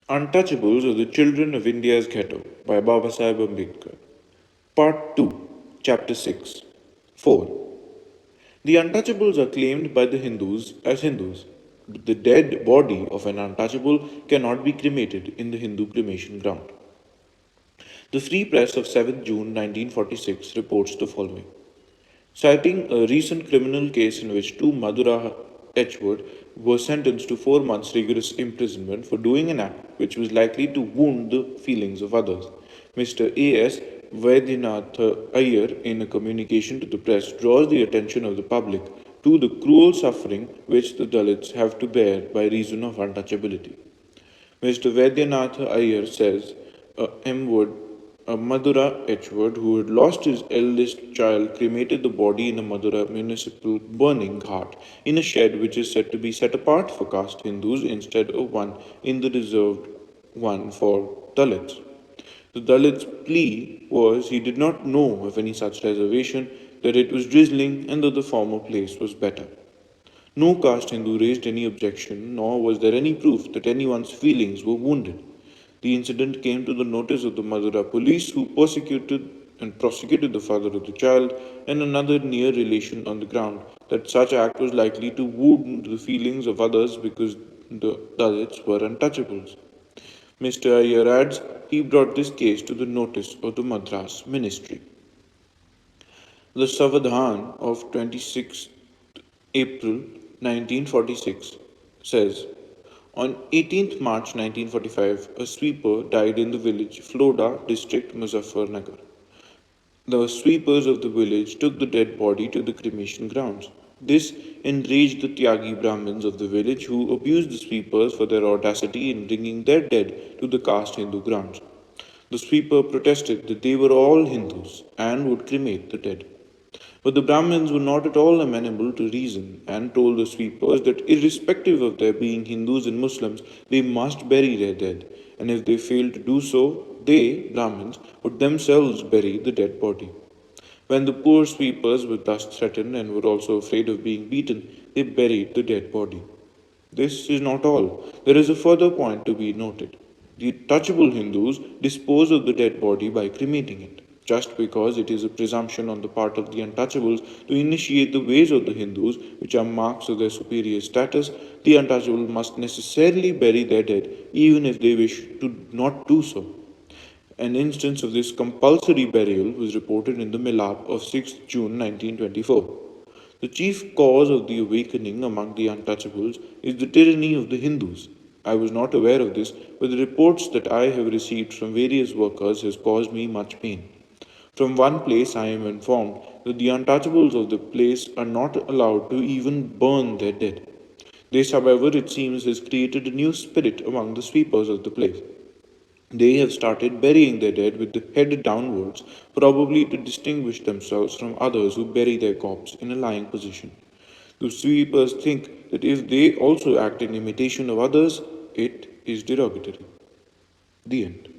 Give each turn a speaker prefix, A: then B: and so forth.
A: Untouchables are the Children of India's Ghetto by Babasaheb Ambedkar. Part 2, Chapter 6. 4. The untouchables are claimed by the Hindus as Hindus, but the dead body of an untouchable cannot be cremated in the Hindu cremation ground. The Free Press of 7th June 1946 reports the following. Citing a recent criminal case in which two Madura Edgeworth were sentenced to 4 months rigorous imprisonment for doing an act which was likely to wound the feelings of others, Mr. A.S. Vaidyanath Iyer, in a communication to the press, draws the attention of the public to the cruel suffering which the Dalits have to bear by reason of untouchability. Mr. Vaidyanath Iyer says a Madura Edgeworth who had lost his eldest child cremated the body in a Madura municipal burning ghat in a shed which is said to be set apart for caste Hindus instead of one in the reserved one for Dalits. The Dalit's plea was he did not know of any such reservation, that it was drizzling and that the former place was better. No caste Hindu raised any objection, nor was there any proof that anyone's feelings were wounded. The incident came to the notice of the Madura police, who persecuted and prosecuted the father of the child and another near relation on the ground that such act was likely to wound the feelings of others because the Dalits were untouchables. Mr. Iyer adds he brought this case to the notice of the Madras ministry. The Savadhan of 26th April 1946 says, on 18th March 1945, a sweeper died in the village Floda district, Muzaffarnagar. The sweepers of the village took the dead body to the cremation grounds. This enraged the Tyagi Brahmins of the village, who abused the sweepers for their audacity in bringing their dead to the caste Hindu grounds. The sweeper protested that they were all Hindus and would cremate the dead. But the Brahmins were not at all amenable to reason and told the sweepers that irrespective of their being Hindus and Muslims, they must bury their dead, and if they failed to do so, they, Brahmins, would themselves bury the dead body. When the poor sweepers were thus threatened and were also afraid of being beaten, they buried the dead body. This is not all. There is a further point to be noted. The touchable Hindus dispose of the dead body by cremating it. Just because it is a presumption on the part of the untouchables to initiate the ways of the Hindus, which are marks of their superior status, the untouchable must necessarily bury their dead, even if they wish to not do so. An instance of this compulsory burial was reported in the Milap of 6th June 1924. The chief cause of the awakening among the untouchables is the tyranny of the Hindus. I was not aware of this, but the reports that I have received from various workers has caused me much pain. From one place I am informed that the untouchables of the place are not allowed to even burn their dead. This, however, it seems, has created a new spirit among the sweepers of the place. They have started burying their dead with the head downwards, probably to distinguish themselves from others who bury their corpse in a lying position. The sweepers think that if they also act in imitation of others, it is derogatory. The end.